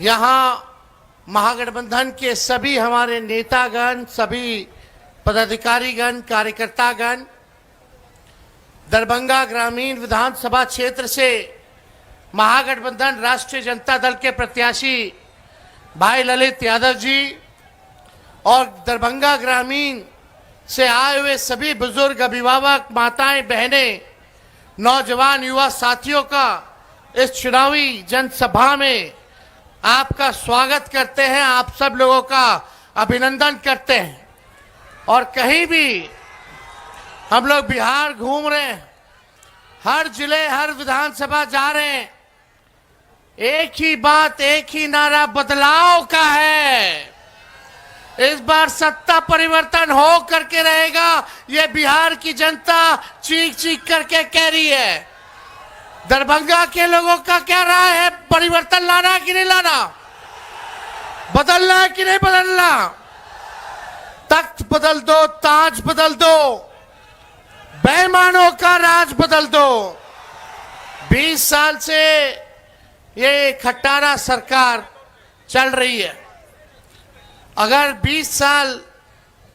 यहाँ महागठबंधन के सभी हमारे नेतागण, सभी पदाधिकारीगण, कार्यकर्तागण दरभंगा ग्रामीण विधानसभा क्षेत्र से महागठबंधन राष्ट्रीय जनता दल के प्रत्याशी भाई ललित यादव जी और दरभंगा ग्रामीण से आए हुए सभी बुजुर्ग, अभिभावक, माताएं, बहनें, नौजवान, युवा साथियों का इस चुनावी जनसभा में आपका स्वागत करते हैं। आप सब लोगों का अभिनंदन करते हैं। और कहीं भी हम लोग बिहार घूम रहे हैं, हर जिले, हर विधानसभा जा रहे हैं, एक ही बात, एक ही नारा बदलाव का है। इस बार सत्ता परिवर्तन हो करके रहेगा, ये बिहार की जनता चीख चीख करके कह रही है। दरभंगा के लोगों का क्या राय है? परिवर्तन लाना है कि नहीं लाना? बदलना है कि नहीं बदलना? तख्त बदल दो, ताज बदल दो, बेईमानों का राज बदल दो। 20 साल से ये खट्टारा सरकार चल रही है। अगर 20 साल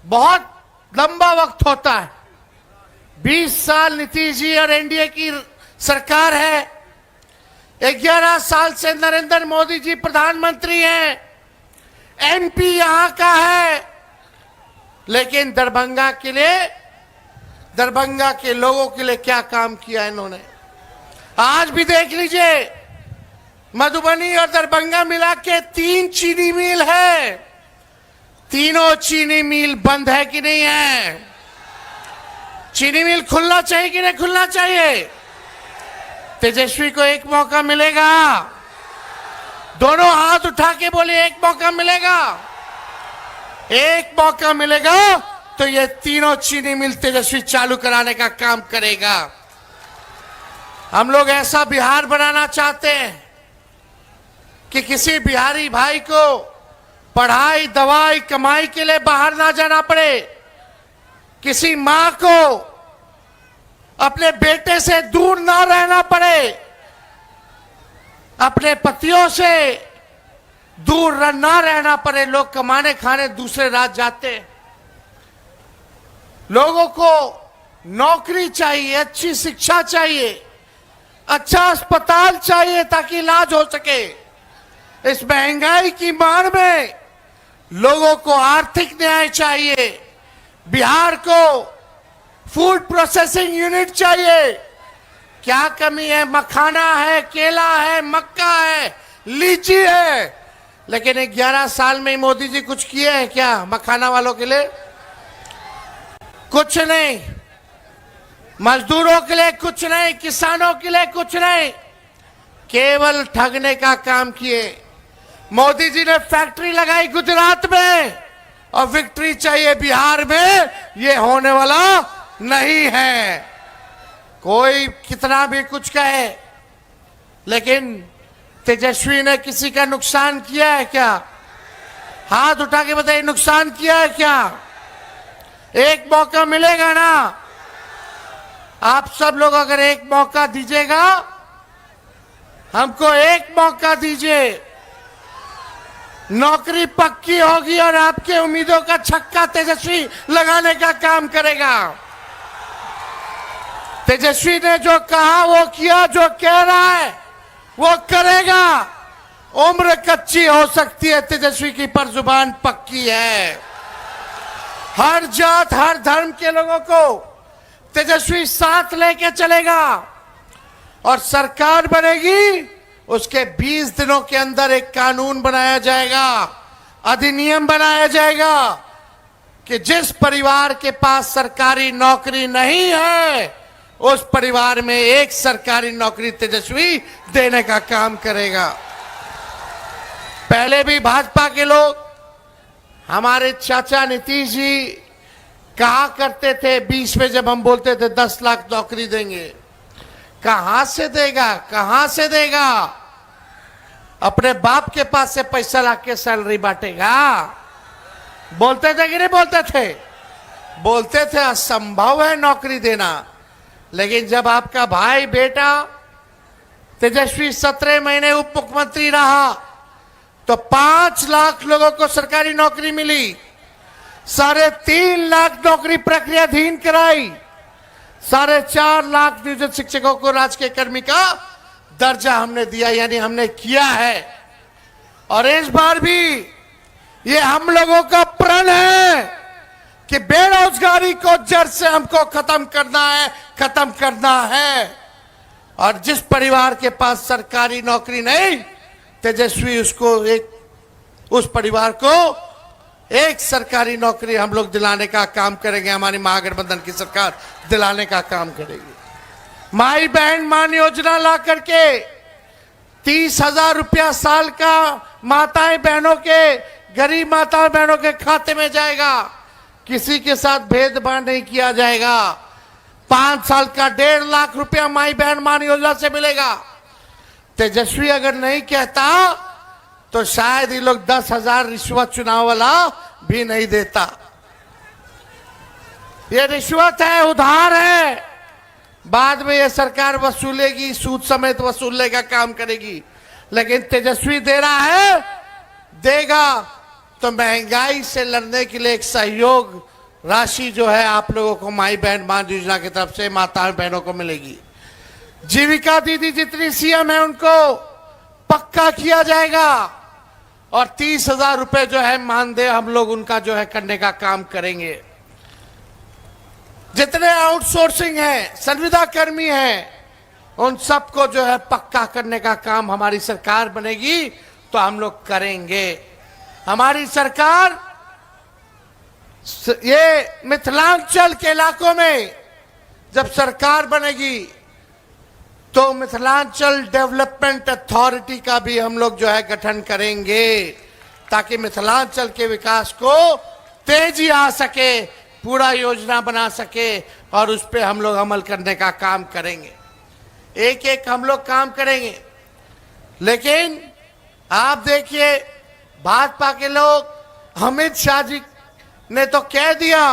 बहुत लंबा वक्त होता है, 20 साल नीतीश जी और एनडीए की सरकार है, 11 साल से नरेंद्र मोदी जी प्रधानमंत्री हैं, एमपी यहां का है, लेकिन दरभंगा के लिए, दरभंगा के लोगों के लिए क्या काम किया इन्होंने? आज भी देख लीजिए, मधुबनी और दरभंगा मिला के 3 चीनी मिल है। तीनों चीनी मिल बंद है कि नहीं है? चीनी मिल खुलना चाहिए कि नहीं खुलना चाहिए? तेजस्वी को एक मौका मिलेगा। दोनों हाथ उठा के बोले, एक मौका मिलेगा। एक मौका मिलेगा तो ये तीनों चीनी मिल तेजस्वी चालू कराने का काम करेगा। हम लोग ऐसा बिहार बनाना चाहते हैं कि किसी बिहारी भाई को पढ़ाई, दवाई, कमाई के लिए बाहर ना जाना पड़े, किसी मां को अपने बेटे से दूर ना रहना पड़े, अपने पतियों से दूर ना रहना पड़े। लोग कमाने खाने दूसरे राज्य जाते हैं। लोगों को नौकरी चाहिए, अच्छी शिक्षा चाहिए, अच्छा अस्पताल चाहिए ताकि इलाज हो सके। इस महंगाई की मार में लोगों को आर्थिक न्याय चाहिए। बिहार को फूड प्रोसेसिंग यूनिट चाहिए। क्या कमी है? मखाना है, केला है, मक्का है, लीची है, लेकिन 11 साल में मोदी जी कुछ किए हैं क्या मखाना वालों के लिए? कुछ नहीं। मजदूरों के लिए कुछ नहीं, किसानों के लिए कुछ नहीं, केवल ठगने का काम किए। मोदी जी ने फैक्ट्री लगाई गुजरात में और विक्ट्री चाहिए बिहार में, ये होने वाला नहीं है। कोई कितना भी कुछ कहे, लेकिन तेजस्वी ने किसी का नुकसान किया है क्या? हाथ उठा के बताइए, नुकसान किया है क्या? एक मौका मिलेगा ना? आप सब लोग अगर एक मौका दीजिएगा, हमको एक मौका दीजिए, नौकरी पक्की होगी और आपके उम्मीदों का छक्का तेजस्वी लगाने का काम करेगा। तेजस्वी ने जो कहा वो किया, जो कह रहा है वो करेगा। उम्र कच्ची हो सकती है तेजस्वी की, पर जुबान पक्की है। हर जात, हर धर्म के लोगों को तेजस्वी साथ लेके चलेगा और सरकार बनेगी। उसके 20 दिनों के अंदर एक कानून बनाया जाएगा, अधिनियम बनाया जाएगा कि जिस परिवार के पास सरकारी नौकरी नहीं है, उस परिवार में एक सरकारी नौकरी तेजस्वी देने का काम करेगा। पहले भी भाजपा के लोग, हमारे चाचा नीतीश जी कहा करते थे 20 में, जब हम बोलते थे 10 लाख नौकरी देंगे, कहां से देगा? कहां से देगा? अपने बाप के पास से पैसा लाके सैलरी बांटेगा? बोलते थे कि नहीं बोलते थे? बोलते थे असंभव है नौकरी देना। लेकिन जब आपका भाई बेटा तेजस्वी 17 महीने उप मुख्यमंत्री रहा, तो 5 लाख लोगों को सरकारी नौकरी मिली, 3.5 लाख नौकरी प्रक्रियाधीन कराई, 4.5 लाख नियोजित शिक्षकों को राजकीय कर्मी का दर्जा हमने दिया, यानी हमने किया है। और इस बार भी ये हम लोगों का प्रण है कि बेरोजगारी को जड़ से हमको खत्म करना है। और जिस परिवार के पास सरकारी नौकरी नहीं, तेजस्वी उस परिवार को एक सरकारी नौकरी हम लोग दिलाने का काम करेंगे। हमारी महागठबंधन की सरकार दिलाने का काम करेगी। माई बहन मान योजना ला करके 30,000 रुपया साल का माताएं बहनों के, गरीब माताएं बहनों के खाते में जाएगा। किसी के साथ भेदभाव नहीं किया जाएगा। 5 साल का 1.5 लाख रुपया माई बहन मान योजना से मिलेगा। तेजस्वी अगर नहीं कहता तो शायद ये लोग 10,000 रिश्वत चुनाव वाला भी नहीं देता। ये रिश्वत है, उधार है, बाद में ये सरकार वसूलेगी, सूद समेत वसूलने का काम करेगी। लेकिन तेजस्वी दे रहा है, देगा तो महंगाई से लड़ने के लिए एक सहयोग राशि जो है आप लोगों को माई बहन मान योजना की तरफ से माता बहनों को मिलेगी। जीविका दीदी जितनी सीएम है उनको पक्का किया जाएगा और 30,000 रुपए जो है मानदेय हम लोग उनका जो है करने का काम करेंगे। जितने आउटसोर्सिंग है, संविदा कर्मी हैं, उन सबको जो है पक्का करने का काम हमारी सरकार बनेगी तो हम लोग करेंगे। हमारी सरकार ये मिथिलांचल के इलाकों में जब सरकार बनेगी तो मिथिलांचल डेवलपमेंट अथॉरिटी का भी हम लोग जो है गठन करेंगे ताकि मिथिलांचल के विकास को तेजी आ सके, पूरा योजना बना सके और उस पर हम लोग अमल करने का काम करेंगे। एक एक हम लोग काम करेंगे। लेकिन आप देखिए भाजपा के लोग, अमित शाह जी ने तो कह दिया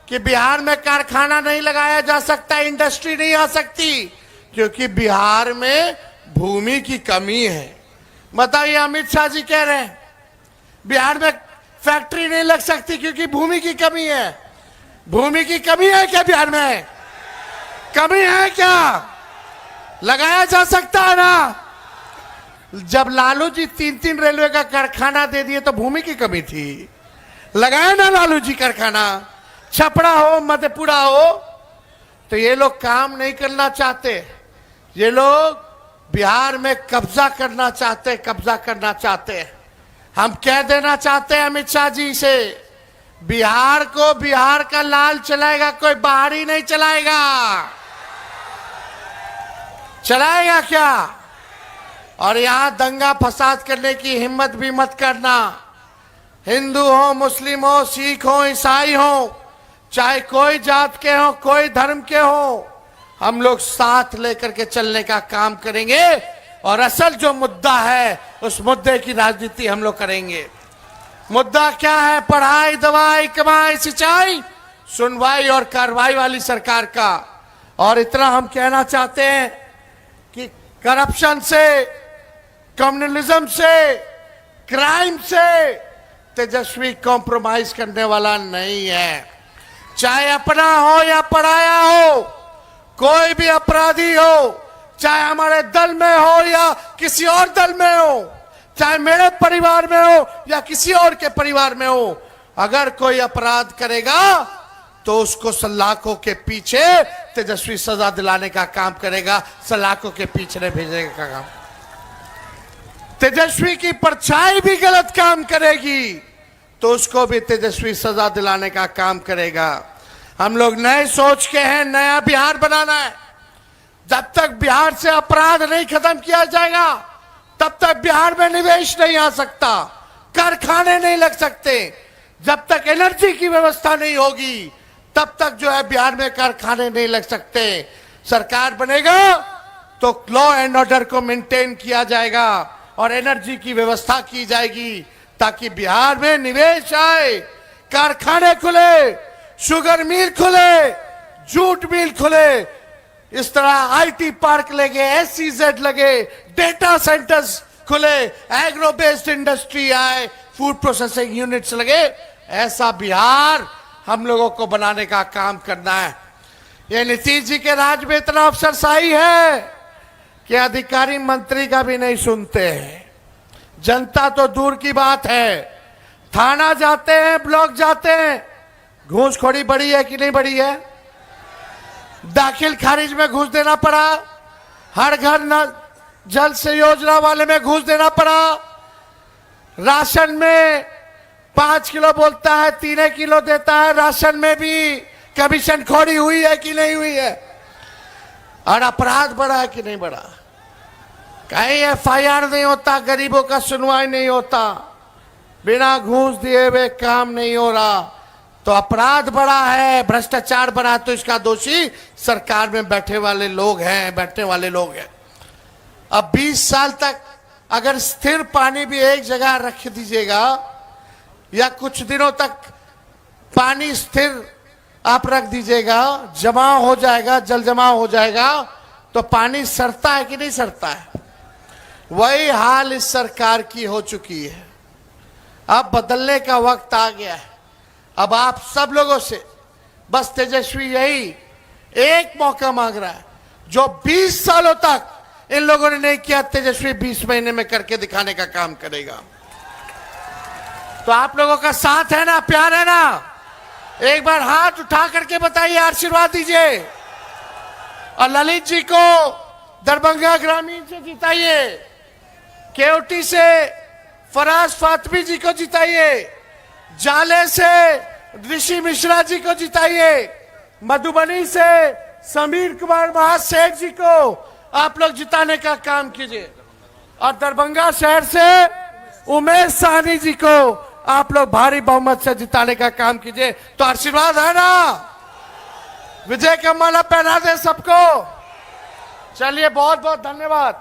कि बिहार में कारखाना नहीं लगाया जा सकता, इंडस्ट्री नहीं आ सकती क्योंकि बिहार में भूमि की कमी है। बताइए, अमित शाह जी कह रहे हैं बिहार में फैक्ट्री नहीं लग सकती क्योंकि भूमि की कमी है। भूमि की कमी है क्या बिहार में? कमी है क्या? लगाया जा सकता है ना। जब लालू जी 3-3 रेलवे का कारखाना दे दिए तो भूमि की कमी थी, लगाया ना लालू जी कारखाना। छपरा हो, मधेपुरा हो, तो ये लोग काम नहीं करना चाहते। ये लोग बिहार में कब्जा करना चाहते। हम कह देना चाहते हैं अमित शाह जी से, बिहार को बिहार का लाल चलाएगा, कोई बाहरी नहीं चलाएगा। चलाएगा क्या? और यहां दंगा फसाद करने की हिम्मत भी मत करना। हिंदू हो, मुस्लिम हो, सिख हो, ईसाई हो, चाहे कोई जात के हो, कोई धर्म के हो, हम लोग साथ लेकर के चलने का काम करेंगे और असल जो मुद्दा है उस मुद्दे की राजनीति हम लोग करेंगे। मुद्दा क्या है? पढ़ाई, दवाई, कमाई, सिंचाई, सुनवाई और कार्रवाई वाली सरकार का। और इतना हम कहना चाहते हैं कि करप्शन से, कम्युनलिज्म से, क्राइम से तेजस्वी कॉम्प्रोमाइज करने वाला नहीं है। चाहे अपना हो या पराया हो, कोई भी अपराधी हो, चाहे हमारे दल में हो या किसी और दल में हो, चाहे मेरे परिवार में हो या किसी और के परिवार में हो, अगर कोई अपराध करेगा तो उसको सलाखों के पीछे तेजस्वी सजा दिलाने का काम करेगा, सलाखों के पीछे भेजने का काम। तेजस्वी की परछाई भी गलत काम करेगी तो उसको भी तेजस्वी सजा दिलाने का काम करेगा। हम लोग नए सोच के हैं, नया बिहार बनाना है। जब तक बिहार से अपराध नहीं खत्म किया जाएगा तब तक बिहार में निवेश नहीं आ सकता, कारखाने नहीं लग सकते। जब तक एनर्जी की व्यवस्था नहीं होगी तब तक जो है बिहार में कारखाने नहीं लग सकते। सरकार बनेगा तो लॉ एंड ऑर्डर को मेंटेन किया जाएगा और एनर्जी की व्यवस्था की जाएगी ताकि बिहार में निवेश आए, कारखाने खुले, शुगर मिल खुले, जूट मिल खुले, इस तरह आईटी पार्क लगे, एसईजेड लगे, डेटा सेंटर्स खुले, एग्रो बेस्ड इंडस्ट्री आए, फूड प्रोसेसिंग यूनिट्स लगे। ऐसा बिहार हम लोगों को बनाने का काम करना है। ये नीतीश जी के राज में इतना अफसरशाही है कि अधिकारी मंत्री का भी नहीं सुनते हैं। जनता तो दूर की बात है, थाना जाते हैं, ब्लॉक जाते हैं, घूसखोरी बढ़ी है कि नहीं बढ़ी है? दाखिल खारिज में घूस देना पड़ा, हर घर न जल से योजना वाले में घूस देना पड़ा, राशन में 5 किलो बोलता है 3 किलो देता है, राशन में भी कमीशन खोरी हुई है कि नहीं हुई है? और अपराध बढ़ा है कि नहीं बढ़ा? कहीं FIR नहीं होता, गरीबों का सुनवाई नहीं होता, बिना घूस दिए हुए काम नहीं हो रहा, तो अपराध बढ़ा है, भ्रष्टाचार बढ़ा, तो इसका दोषी सरकार में बैठे वाले लोग हैं, बैठने वाले लोग हैं। अब 20 साल तक अगर स्थिर पानी भी एक जगह रख दीजिएगा या कुछ दिनों तक पानी स्थिर आप रख दीजिएगा, जमा हो जाएगा, जल जमा हो जाएगा, तो पानी सड़ता है कि नहीं सड़ता है? वही हाल इस सरकार की हो चुकी है। अब बदलने का वक्त आ गया है। अब आप सब लोगों से बस तेजस्वी यही एक मौका मांग रहा है, जो 20 सालों तक इन लोगों ने नहीं किया, तेजस्वी 20 महीने में करके दिखाने का काम करेगा। तो आप लोगों का साथ है ना, प्यार है ना? एक बार हाथ उठा करके बताइए, आशीर्वाद दीजिए। और ललित जी को दरभंगा ग्रामीण से जिताइए, केवटी से फराज फातमी जी को जिताइए, जाले से ऋषि मिश्रा जी को जिताइए, मधुबनी से समीर कुमार महासेठ जी को आप लोग जिताने का काम कीजिए, और दरभंगा शहर से उमेश साहनी जी को आप लोग भारी बहुमत से जिताने का काम कीजिए। तो आशीर्वाद है ना? विजय का माला पहना दे सबको। चलिए, बहुत बहुत धन्यवाद।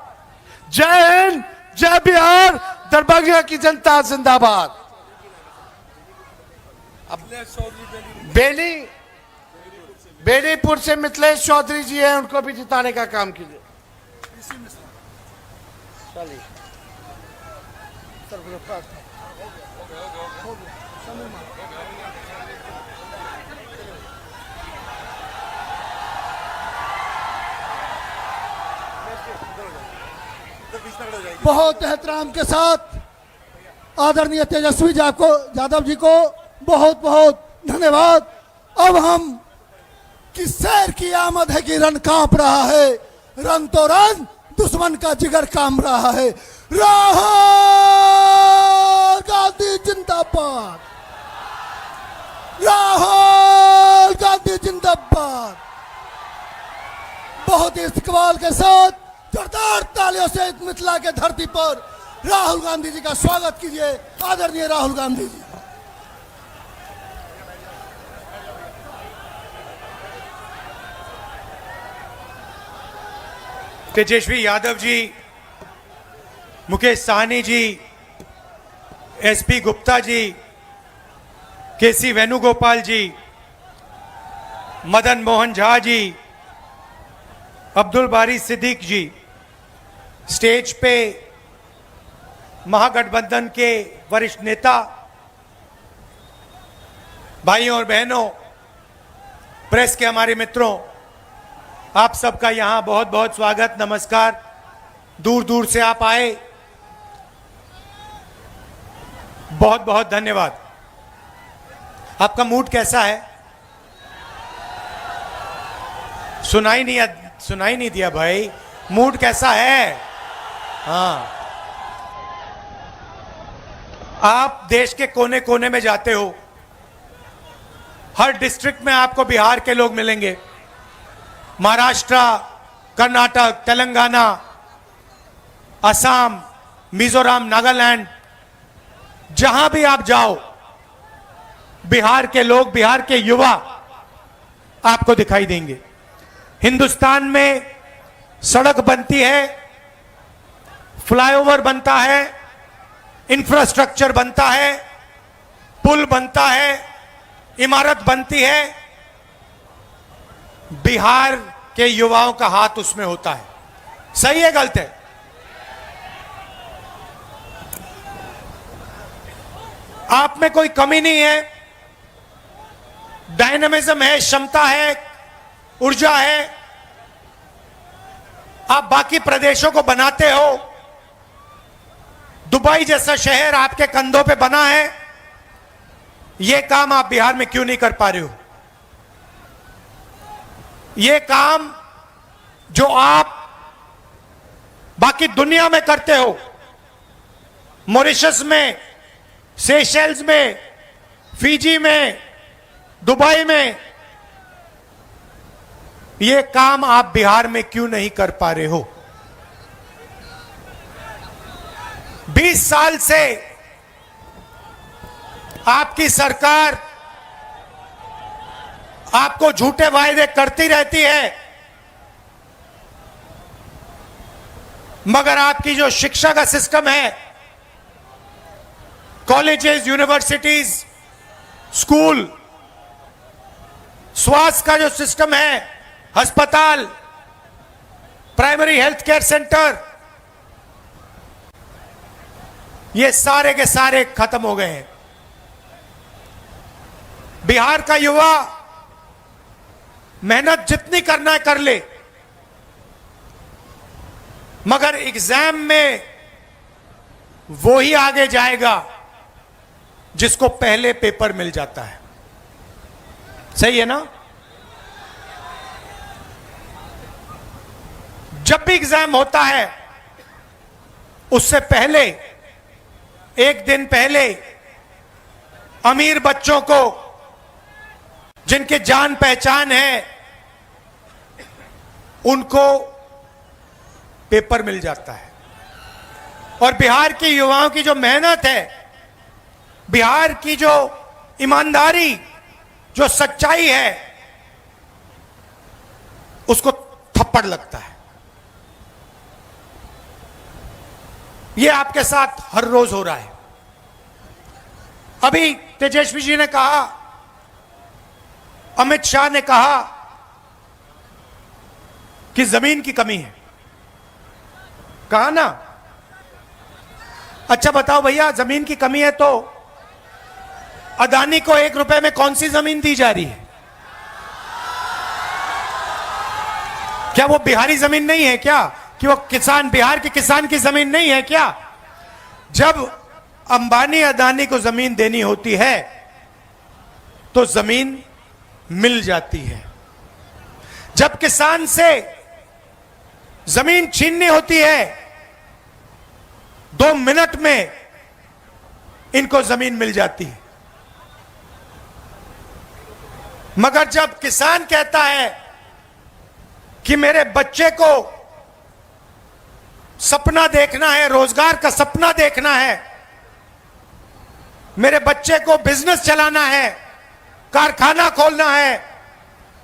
जय हिंद, जय बिहार, दरभंगा की जनता जिंदाबाद। बेनीपुर से मिथिलेश चौधरी जी हैं, उनको भी जिताने का काम कीजिए। चलिए, बहुत एहतराम के साथ आदरणीय तेजस्वी यादव जी को बहुत बहुत धन्यवाद। अब हम किस शहर की आमद है कि रन कांप रहा है, रन तो रन, दुश्मन का जिगर कांप रहा है। राहुल गांधी जिंदाबाद, राहुल गांधी जिंदाबाद। बहुत ही इस्तकबाल के साथ जोरदार तालियों से मिथिला के धरती पर राहुल गांधी जी का स्वागत कीजिए। आदरणीय राहुल गांधी जी। तेजस्वी यादव जी, मुकेश साहनी जी, SP गुप्ता जी, KC वेणुगोपाल जी, मदन मोहन झा जी, अब्दुल बारी सिद्दीक जी, स्टेज पे महागठबंधन के वरिष्ठ नेता, भाइयों और बहनों, प्रेस के हमारे मित्रों, आप सबका यहाँ बहुत बहुत स्वागत, नमस्कार। दूर दूर से आप आए, बहुत बहुत धन्यवाद। आपका मूड कैसा है? सुनाई नहीं दिया भाई, मूड कैसा है? हाँ, आप देश के कोने कोने में जाते हो, हर डिस्ट्रिक्ट में आपको बिहार के लोग मिलेंगे, महाराष्ट्र, कर्नाटक, तेलंगाना, असम, मिजोरम, नागालैंड, जहां भी आप जाओ, बिहार के लोग, बिहार के युवा आपको दिखाई देंगे। हिंदुस्तान में सड़क बनती है, फ्लाईओवर बनता है, इंफ्रास्ट्रक्चर बनता है, पुल बनता है, इमारत बनती है, बिहार के युवाओं का हाथ उसमें होता है। सही है गलत है? आप में कोई कमी नहीं है, डायनामिज्म है, क्षमता है, ऊर्जा है, आप बाकी प्रदेशों को बनाते हो। दुबई जैसा शहर आपके कंधों पे बना है, यह काम आप बिहार में क्यों नहीं कर पा रहे हो? यह काम जो आप बाकी दुनिया में करते हो, मॉरिशस में, सेशेल्स में, फिजी में, दुबई में, यह काम आप बिहार में क्यों नहीं कर पा रहे हो? 20 साल से आपकी सरकार आपको झूठे वायदे करती रहती है, मगर आपकी जो शिक्षा का सिस्टम है, कॉलेजेस, यूनिवर्सिटीज, स्कूल, स्वास्थ्य का जो सिस्टम है, अस्पताल, प्राइमरी हेल्थ केयर सेंटर, ये सारे के सारे खत्म हो गए हैं। बिहार का युवा मेहनत जितनी करना है कर ले, मगर एग्जाम में वो ही आगे जाएगा जिसको पहले पेपर मिल जाता है। सही है ना? जब भी एग्जाम होता है, उससे पहले, एक दिन पहले, अमीर बच्चों को, जिनके जान पहचान है, उनको पेपर मिल जाता है। और बिहार के युवाओं की जो मेहनत है, बिहार की जो ईमानदारी, जो सच्चाई है, उसको थप्पड़ लगता है। यह आपके साथ हर रोज हो रहा है। अभी तेजस्वी जी ने कहा, अमित शाह ने कहा कि जमीन की कमी है। कहा ना? अच्छा बताओ भैया, जमीन की कमी है तो अदानी को 1 रुपए में कौन सी जमीन दी जा रही है? क्या वो बिहारी जमीन नहीं है क्या? कि वो किसान, बिहार के किसान की जमीन नहीं है क्या? जब अंबानी अदानी को जमीन देनी होती है तो जमीन मिल जाती है। जब किसान से जमीन छीननी होती है, 2 मिनट में इनको जमीन मिल जाती है। मगर जब किसान कहता है कि मेरे बच्चे को सपना देखना है, रोजगार का सपना देखना है, मेरे बच्चे को बिजनेस चलाना है, कारखाना खोलना है,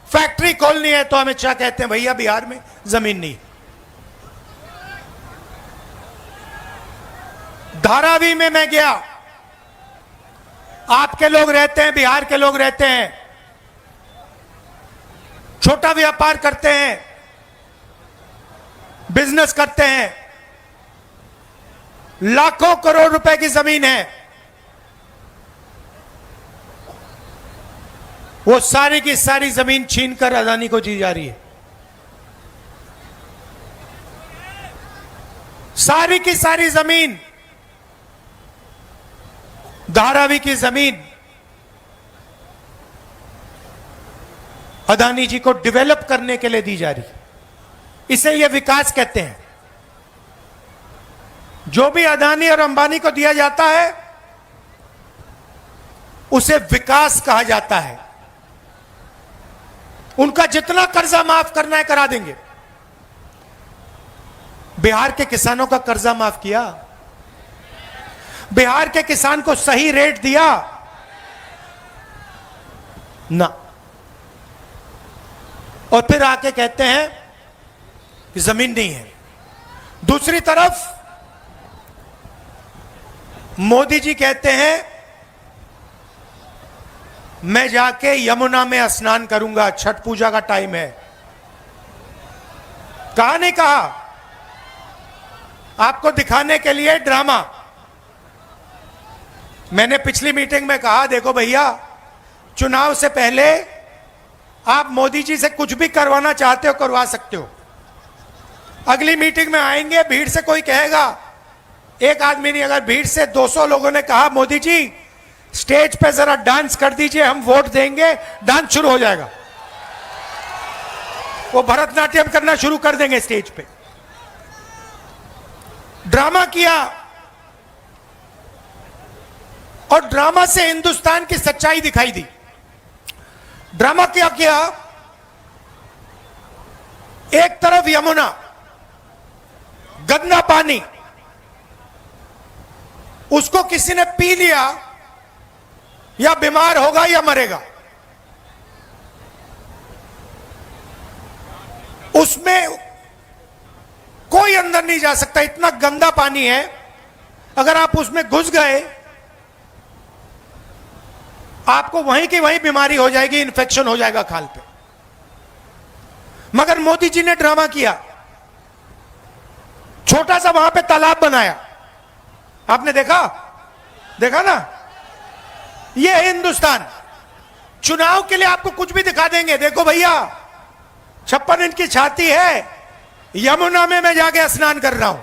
फैक्ट्री खोलनी है, तो अमित शाह कहते हैं भैया बिहार में जमीन नहीं। धारावी में मैं गया, आपके लोग रहते हैं, बिहार के लोग रहते हैं, छोटा व्यापार करते हैं, बिजनेस करते हैं, लाखों करोड़ रुपए की जमीन है, वो सारी की सारी जमीन छीनकर अदानी को दी जा रही है। सारी की सारी जमीन, धारावी की जमीन अदानी जी को डेवलप करने के लिए दी जा रही है। इसे यह विकास कहते हैं। जो भी अदानी और अंबानी को दिया जाता है उसे विकास कहा जाता है। उनका जितना कर्जा माफ करना है करा देंगे। बिहार के किसानों का कर्जा माफ किया, बिहार के किसान को सही रेट दिया ना, और फिर आके कहते हैं कि जमीन नहीं है। दूसरी तरफ मोदी जी कहते हैं मैं जाके यमुना में स्नान करूंगा, छठ पूजा का टाइम है। कहा नहीं कहा? आपको दिखाने के लिए ड्रामा। मैंने पिछली मीटिंग में कहा, देखो भैया, चुनाव से पहले आप मोदी जी से कुछ भी करवाना चाहते हो करवा सकते हो। अगली मीटिंग में आएंगे, भीड़ से कोई कहेगा, एक आदमी नहीं, अगर भीड़ से 200 लोगों ने कहा मोदी जी स्टेज पे जरा डांस कर दीजिए, हम वोट देंगे, डांस शुरू हो जाएगा। वो भरतनाट्यम करना शुरू कर देंगे स्टेज पे। ड्रामा किया और ड्रामा से हिंदुस्तान की सच्चाई दिखाई दी। ड्रामा क्या किया? एक तरफ यमुना, गंदा पानी, उसको किसी ने पी लिया या बीमार होगा या मरेगा। उसमें कोई अंदर नहीं जा सकता, इतना गंदा पानी है। अगर आप उसमें घुस गए, आपको वहीं की वहीं बीमारी हो जाएगी, इन्फेक्शन हो जाएगा खाल पे। मगर मोदी जी ने ड्रामा किया, छोटा सा वहां पे तालाब बनाया। आपने देखा ना? ये हिंदुस्तान। चुनाव के लिए आपको कुछ भी दिखा देंगे। देखो भैया, 56 इंच की छाती है, यमुना में मैं जाके स्नान कर रहा हूं,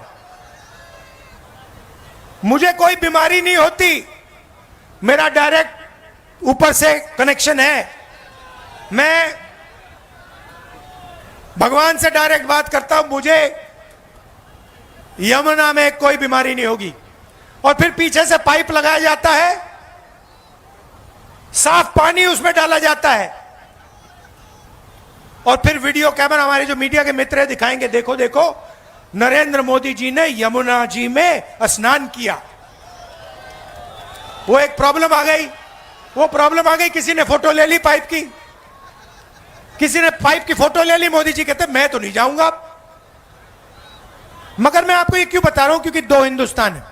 मुझे कोई बीमारी नहीं होती, मेरा डायरेक्ट ऊपर से कनेक्शन है, मैं भगवान से डायरेक्ट बात करता हूं, मुझे यमुना में कोई बीमारी नहीं होगी। और फिर पीछे से पाइप लगाया जाता है, साफ पानी उसमें डाला जाता है, और फिर वीडियो कैमरा, हमारे जो मीडिया के मित्र हैं, दिखाएंगे, देखो देखो नरेंद्र मोदी जी ने यमुना जी में स्नान किया। वो एक प्रॉब्लम आ गई, किसी ने फोटो ले ली पाइप की, किसी ने पाइप की फोटो ले ली। मोदी जी कहते मैं तो नहीं जाऊंगा। मगर मैं आपको ये क्यों बता रहा हूं? क्योंकि दो हिंदुस्तान है।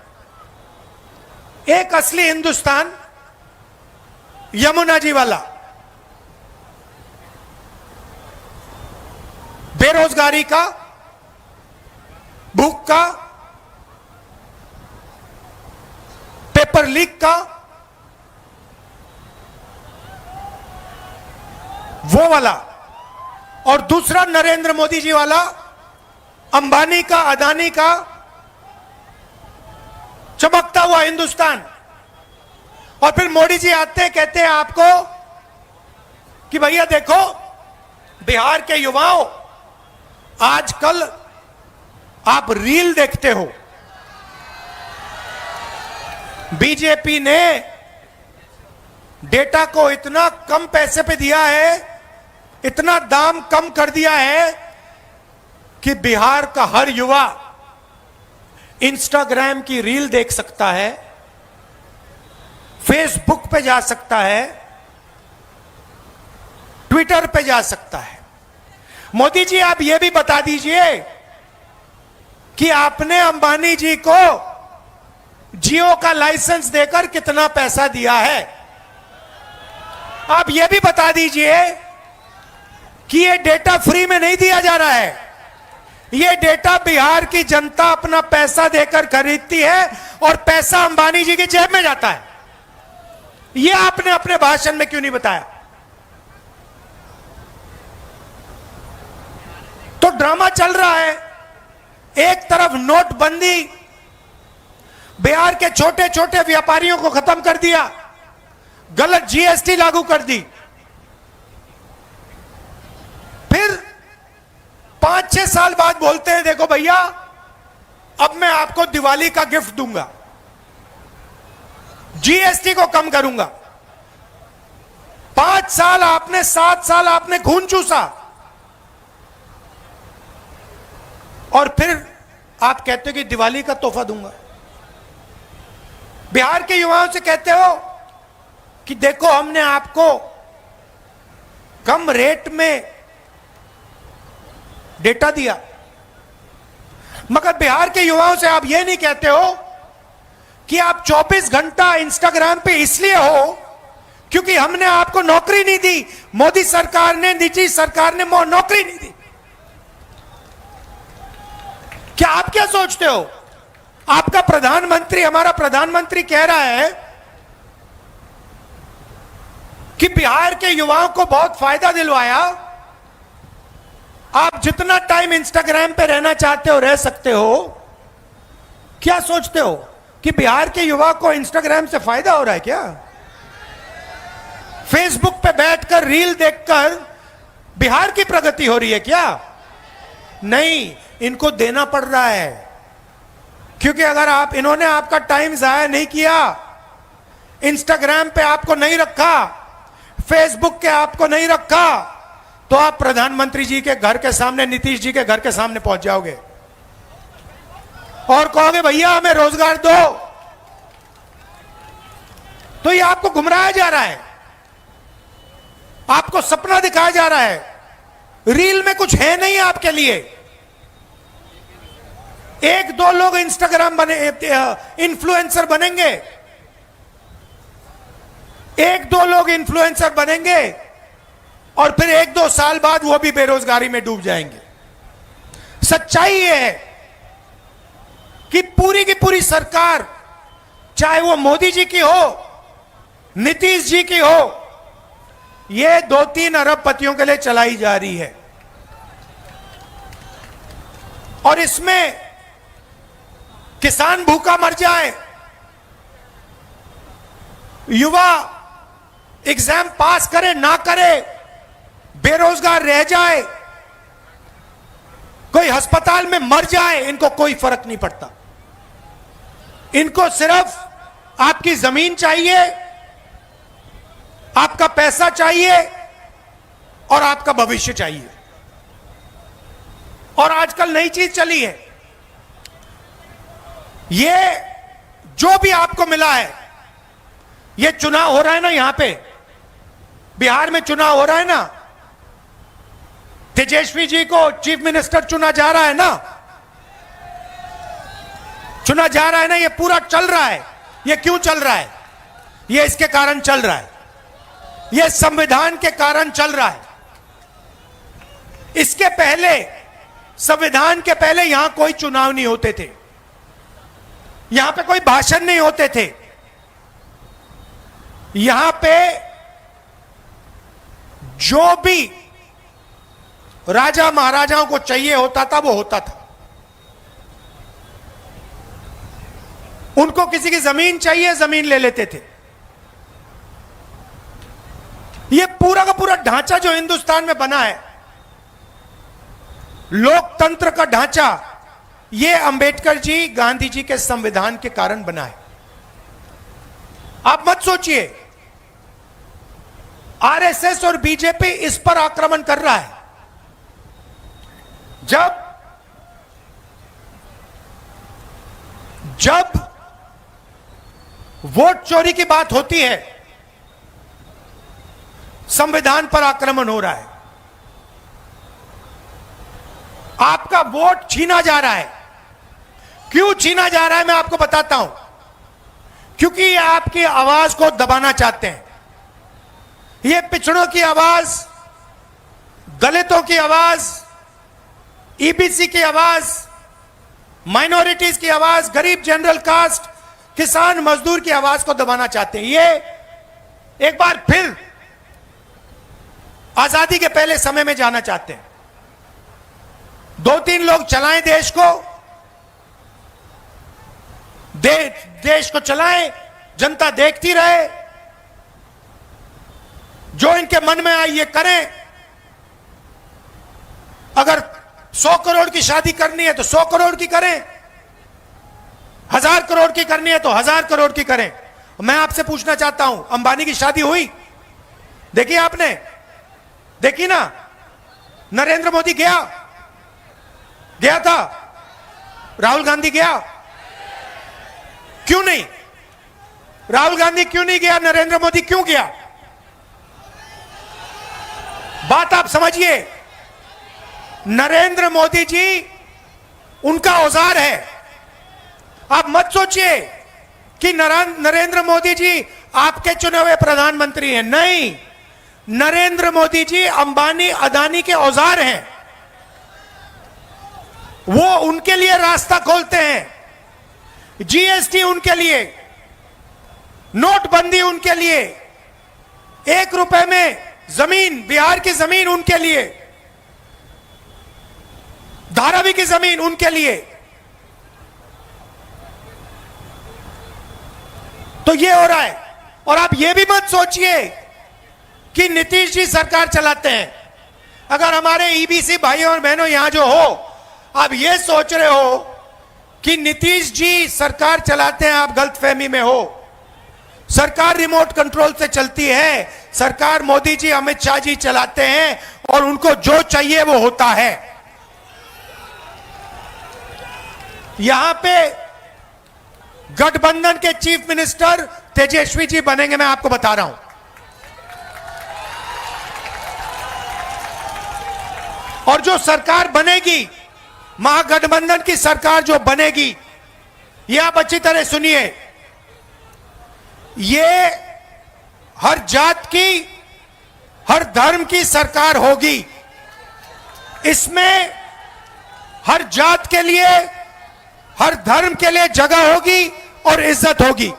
एक असली हिंदुस्तान यमुना जी वाला, बेरोजगारी का, भूख का, पेपर लीक का, वो वाला। और दूसरा नरेंद्र मोदी जी वाला, अंबानी का, अदानी का चमकता हुआ हिंदुस्तान। और फिर मोदी जी आते हैं, कहते हैं आपको कि भैया देखो, बिहार के युवाओं, आजकल आप रील देखते हो, बीजेपी ने डेटा को इतना कम पैसे पे दिया है, इतना दाम कम कर दिया है कि बिहार का हर युवा इंस्टाग्राम की रील देख सकता है, फेसबुक पे जा सकता है, ट्विटर पे जा सकता है। मोदी जी, आप यह भी बता दीजिए कि आपने अंबानी जी को जियो का लाइसेंस देकर कितना पैसा दिया है। आप यह भी बता दीजिए कि यह डेटा फ्री में नहीं दिया जा रहा है, यह डेटा बिहार की जनता अपना पैसा देकर खरीदती है और पैसा अंबानी जी की जेब में जाता है। यह आपने अपने भाषण में क्यों नहीं बताया? तो ड्रामा चल रहा है। एक तरफ नोटबंदी, बिहार के छोटे छोटे व्यापारियों को खत्म कर दिया, गलत जीएसटी लागू कर दी। फिर 5-6 साल बाद बोलते हैं देखो भैया, अब मैं आपको दिवाली का गिफ्ट दूंगा, जीएसटी को कम करूंगा। 5 साल आपने, 7 साल आपने खून चूसा, और फिर आप कहते हो कि दिवाली का तोहफा दूंगा। बिहार के युवाओं से कहते हो कि देखो हमने आपको कम रेट में डेटा दिया, मगर बिहार के युवाओं से आप यह नहीं कहते हो कि आप 24 घंटा इंस्टाग्राम पे इसलिए हो क्योंकि हमने आपको नौकरी नहीं दी, मोदी सरकार ने, निजी सरकार ने नौकरी नहीं दी। क्या आप क्या सोचते हो? आपका प्रधानमंत्री, हमारा प्रधानमंत्री कह रहा है कि बिहार के युवाओं को बहुत फायदा दिलवाया। आप जितना टाइम इंस्टाग्राम पे रहना चाहते हो रह सकते हो। क्या सोचते हो कि बिहार के युवा को इंस्टाग्राम से फायदा हो रहा है क्या? फेसबुक पे बैठकर रील देखकर बिहार की प्रगति हो रही है क्या? नहीं, इनको देना पड़ रहा है। क्योंकि अगर इन्होंने आपका टाइम जाया नहीं किया, इंस्टाग्राम पे आपको नहीं रखा, फेसबुक के आपको नहीं रखा, तो आप प्रधानमंत्री जी के घर के सामने, नीतीश जी के घर के सामने पहुंच जाओगे और कहोगे भैया हमें रोजगार दो। तो ये आपको गुमराया जा रहा है, आपको सपना दिखाया जा रहा है। रील में कुछ है नहीं आपके लिए। एक दो लोग इंस्टाग्राम इन्फ्लुएंसर बनेंगे, एक दो लोग इन्फ्लुएंसर बनेंगे और फिर एक दो साल बाद वो भी बेरोजगारी में डूब जाएंगे। सच्चाई ये है कि पूरी की पूरी सरकार, चाहे वो मोदी जी की हो, नीतीश जी की हो, ये 2-3 अरबपतियों के लिए चलाई जा रही है। और इसमें किसान भूखा मर जाए, युवा एग्जाम पास करे ना करे, बेरोजगार रह जाए, कोई अस्पताल में मर जाए, इनको कोई फर्क नहीं पड़ता। इनको सिर्फ आपकी जमीन चाहिए, आपका पैसा चाहिए और आपका भविष्य चाहिए। और आजकल नई चीज चली है, ये जो भी आपको मिला है, ये चुनाव हो रहा है ना, यहां पे बिहार में चुनाव हो रहा है ना, तेजस्वी जी को चीफ मिनिस्टर चुना जा रहा है ना, चुना जा रहा है ना, ये पूरा चल रहा है। ये क्यों चल रहा है? ये इसके कारण चल रहा है, ये संविधान के कारण चल रहा है। इसके पहले, संविधान के पहले यहां कोई चुनाव नहीं होते थे, यहां पे कोई भाषण नहीं होते थे, यहां पे जो भी राजा महाराजाओं को चाहिए होता था वो होता था। उनको किसी की जमीन चाहिए, जमीन ले लेते थे। ये पूरा का पूरा ढांचा जो हिंदुस्तान में बना है, लोकतंत्र का ढांचा, ये अंबेडकर जी, गांधी जी के संविधान के कारण बना है। आप मत सोचिए आरएसएस और बीजेपी इस पर आक्रमण कर रहा है। जब वोट चोरी की बात होती है, संविधान पर आक्रमण हो रहा है। आपका वोट छीना जा रहा है। क्यों छीना जा रहा है मैं आपको बताता हूं। क्योंकि ये आपकी आवाज को दबाना चाहते हैं। ये पिछड़ों की आवाज, दलितों की आवाज, ईबीसी की आवाज, माइनॉरिटीज की आवाज, गरीब जनरल कास्ट, किसान मजदूर की आवाज को दबाना चाहते हैं। ये एक बार फिर आजादी के पहले समय में जाना चाहते हैं। 2-3 लोग चलाएं देश को, देश को चलाएं, जनता देखती रहे, जो इनके मन में आए ये करें। अगर 100 करोड़ की शादी करनी है तो 100 करोड़ की करें, 1000 करोड़ की करनी है तो 1000 करोड़ की करें। मैं आपसे पूछना चाहता हूं, अंबानी की शादी हुई? देखी आपने? देखी ना? नरेंद्र मोदी गया था? राहुल गांधी गया? क्यों नहीं? राहुल गांधी क्यों नहीं गया? नरेंद्र मोदी क्यों गया? बात आप समझिए। नरेंद्र मोदी जी उनका औजार है। आप मत सोचिए कि नरेंद्र मोदी जी आपके चुने हुए प्रधानमंत्री हैं। नहीं, नरेंद्र मोदी जी अंबानी अदानी के औजार हैं। वो उनके लिए रास्ता खोलते हैं। जीएसटी उनके लिए, नोटबंदी उनके लिए, 1 रुपए में जमीन, बिहार की जमीन उनके लिए, धारावी की जमीन उनके लिए। तो ये हो रहा है। और आप ये भी मत सोचिए कि नीतीश जी सरकार चलाते हैं। अगर हमारे ईबीसी भाइयों और बहनों यहां जो हो, आप ये सोच रहे हो कि नीतीश जी सरकार चलाते हैं, आप गलतफहमी में हो। सरकार रिमोट कंट्रोल से चलती है। सरकार मोदी जी, अमित शाह जी चलाते हैं और उनको जो चाहिए वो होता है। यहां पे गठबंधन के चीफ मिनिस्टर तेजस्वी जी बनेंगे, मैं आपको बता रहा हूं। और जो सरकार बनेगी, महागठबंधन की सरकार जो बनेगी, ये आप अच्छी तरह सुनिए, ये हर जात की, हर धर्म की सरकार होगी। इसमें हर जात के लिए, हर धर्म के लिए जगह होगी और इज्जत होगी।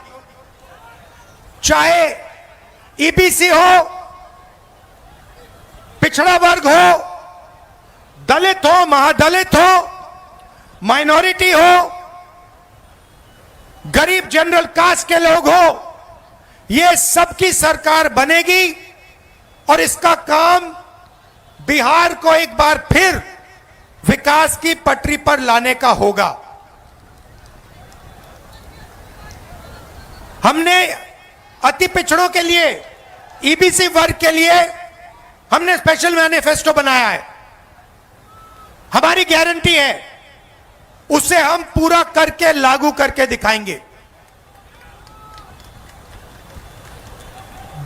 चाहे ईबीसी हो, पिछड़ा वर्ग हो, दलित हो, महादलित हो, माइनॉरिटी हो, गरीब जनरल कास्ट के लोग हो, ये सबकी सरकार बनेगी। और इसका काम बिहार को एक बार फिर विकास की पटरी पर लाने का होगा। हमने अति पिछड़ों के लिए, ईबीसी वर्ग के लिए हमने स्पेशल मैनिफेस्टो बनाया है। हमारी गारंटी है, उसे हम पूरा करके लागू करके दिखाएंगे।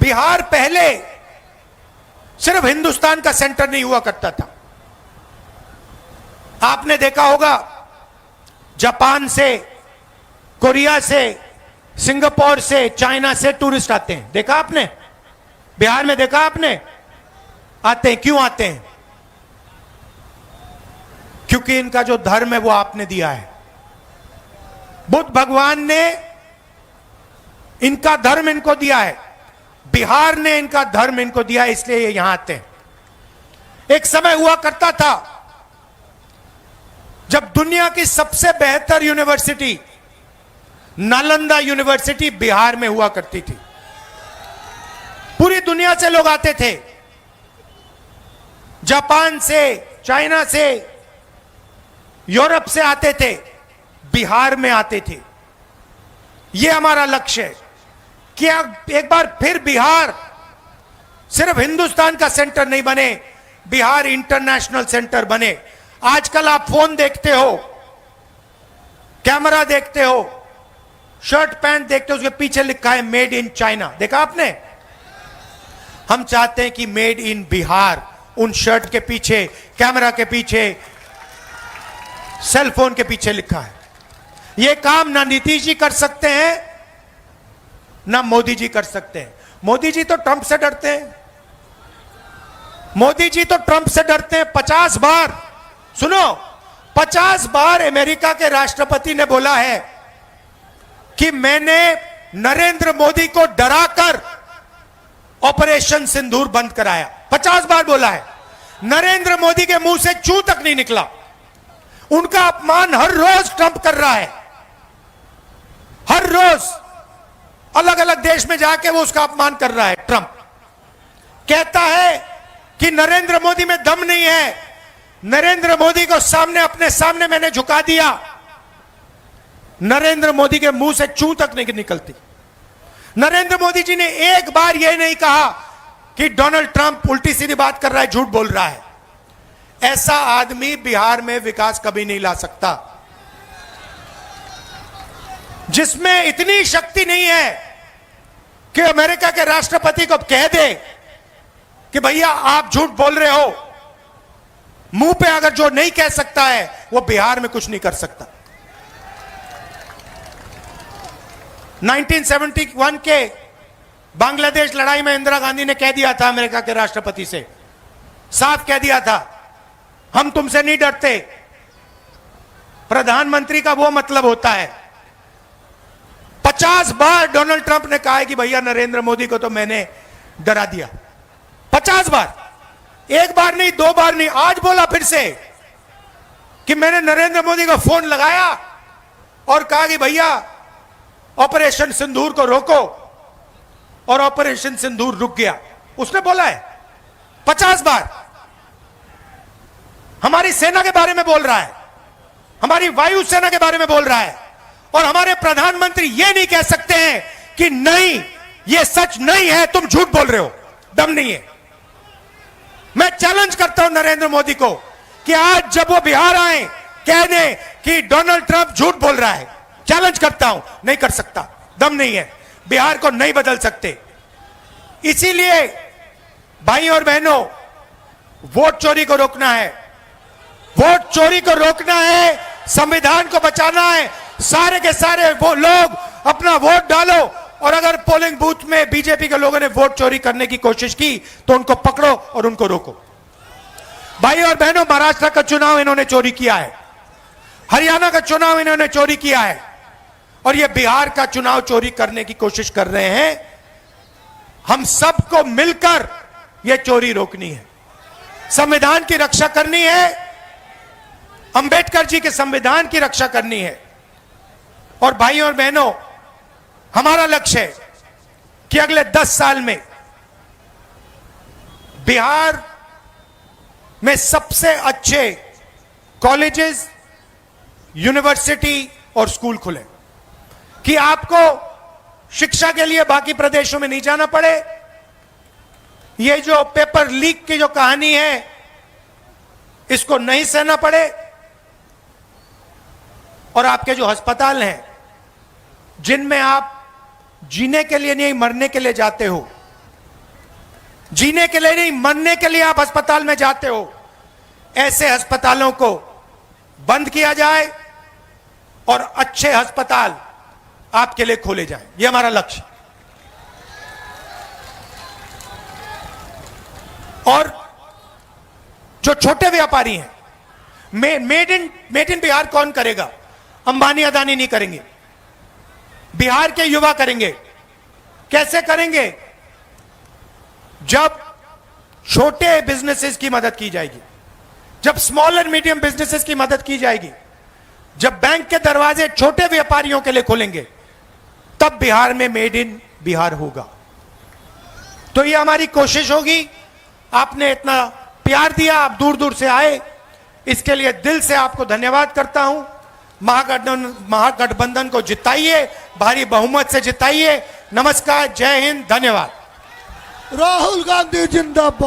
बिहार पहले सिर्फ हिंदुस्तान का सेंटर नहीं हुआ करता था। आपने देखा होगा, जापान से, कोरिया से, सिंगापुर से, चाइना से टूरिस्ट आते हैं। देखा आपने? बिहार में देखा आपने? आते हैं। क्यों आते हैं? क्योंकि इनका जो धर्म है वो आपने दिया है। बुद्ध भगवान ने इनका धर्म इनको दिया है, बिहार ने इनका धर्म इनको दिया, इसलिए ये यहां आते हैं। एक समय हुआ करता था जब दुनिया की सबसे बेहतर यूनिवर्सिटी नालंदा यूनिवर्सिटी बिहार में हुआ करती थी। पूरी दुनिया से लोग आते थे, जापान से, चाइना से, यूरोप से आते थे, बिहार में आते थे। यह हमारा लक्ष्य है कि एक बार फिर बिहार सिर्फ हिंदुस्तान का सेंटर नहीं बने, बिहार इंटरनेशनल सेंटर बने। आजकल आप फोन देखते हो, कैमरा देखते हो, शर्ट पैंट देखते हो, उसके पीछे लिखा है मेड इन चाइना। देखा आपने? हम चाहते हैं कि मेड इन बिहार उन शर्ट के पीछे, कैमरा के पीछे, सेल फोन के पीछे लिखा है। यह काम ना नीतीश जी कर सकते हैं, ना मोदी जी कर सकते हैं। मोदी जी तो ट्रंप से डरते हैं। मोदी जी तो ट्रंप से डरते हैं। 50 बार, सुनो, 50 बार अमेरिका के राष्ट्रपति ने बोला है कि मैंने नरेंद्र मोदी को डराकर ऑपरेशन सिंदूर बंद कराया। 50 बार बोला है। नरेंद्र मोदी के मुंह से चू तक नहीं निकला। उनका अपमान हर रोज ट्रंप कर रहा है। हर रोज अलग अलग देश में जाके वो उसका अपमान कर रहा है। ट्रंप कहता है कि नरेंद्र मोदी में दम नहीं है। नरेंद्र मोदी को सामने, अपने सामने मैंने झुका दिया। नरेंद्र मोदी के मुंह से चू तक नहीं निकलती। नरेंद्र मोदी जी ने एक बार यह नहीं कहा कि डोनाल्ड ट्रंप उल्टी सीधी बात कर रहा है, झूठ बोल रहा है। ऐसा आदमी बिहार में विकास कभी नहीं ला सकता। जिसमें इतनी शक्ति नहीं है कि अमेरिका के राष्ट्रपति को कह दे कि भैया आप झूठ बोल रहे हो। मुंह पे अगर जो नहीं कह सकता है, वो बिहार में कुछ नहीं कर सकता। 1971 के बांग्लादेश लड़ाई में इंदिरा गांधी ने कह दिया था अमेरिका के राष्ट्रपति से, साफ कह दिया था, हम तुमसे नहीं डरते। प्रधानमंत्री का वो मतलब होता है। 50 बार डोनाल्ड ट्रंप ने कहा है कि भैया नरेंद्र मोदी को तो मैंने डरा दिया 50 बार, एक बार नहीं, 2 बार नहीं, आज बोला फिर से कि मैंने नरेंद्र मोदी को फोन लगाया और कहा कि भैया ऑपरेशन सिंदूर को रोको, और ऑपरेशन सिंदूर रुक गया। उसने बोला है 50 बार। हमारी सेना के बारे में बोल रहा है, हमारी वायु सेना के बारे में बोल रहा है, और हमारे प्रधानमंत्री ये नहीं कह सकते हैं कि नहीं ये सच नहीं है, तुम झूठ बोल रहे हो, दम नहीं है। मैं चैलेंज करता हूं नरेंद्र मोदी को कि आज जब वो बिहार आए कह दें कि डोनाल्ड ट्रंप झूठ बोल रहा है। चैलेंज करता हूं, नहीं कर सकता, दम नहीं है, बिहार को नहीं बदल सकते। इसीलिए भाई और बहनों, वोट चोरी को रोकना है, वोट चोरी को रोकना है, संविधान को बचाना है। सारे के सारे वो लोग अपना वोट डालो, और अगर पोलिंग बूथ में बीजेपी के लोगों ने वोट चोरी करने की कोशिश की तो उनको पकड़ो और उनको रोको। भाई और बहनों, महाराष्ट्र का चुनाव इन्होंने चोरी किया है, हरियाणा का चुनाव इन्होंने चोरी किया है, और ये बिहार का चुनाव चोरी करने की कोशिश कर रहे हैं। हम सबको मिलकर यह चोरी रोकनी है, संविधान की रक्षा करनी है, अंबेडकर जी के संविधान की रक्षा करनी है। और भाइयों और बहनों, हमारा लक्ष्य है कि अगले 10 साल में बिहार में सबसे अच्छे कॉलेजेस, यूनिवर्सिटी और स्कूल खुले, कि आपको शिक्षा के लिए बाकी प्रदेशों में नहीं जाना पड़े। ये जो पेपर लीक की जो कहानी है, इसको नहीं सहना पड़े, और आपके जो अस्पताल हैं जिनमें आप जीने के लिए नहीं मरने के लिए जाते हो, जीने के लिए नहीं मरने के लिए आप अस्पताल में जाते हो, ऐसे अस्पतालों को बंद किया जाए और अच्छे अस्पताल आपके लिए खोले जाएं। यह हमारा लक्ष्य। और जो छोटे व्यापारी हैं, मेड इन बिहार कौन करेगा? अंबानी अदानी नहीं करेंगे, बिहार के युवा करेंगे। कैसे करेंगे? जब छोटे बिजनेसेस की मदद की जाएगी, जब स्मॉल एंड मीडियम बिजनेसेस की मदद की जाएगी, जब बैंक के दरवाजे छोटे व्यापारियों के लिए खोलेंगे, तब बिहार में मेड इन बिहार होगा। तो ये हमारी कोशिश होगी। आपने इतना प्यार दिया, आप दूर दूर से आए, इसके लिए दिल से आपको धन्यवाद करता हूं। महागठबंधन को जिताइए, भारी बहुमत से जिताइए। नमस्कार, जय हिंद, धन्यवाद। राहुल गांधी जिंदाबाद।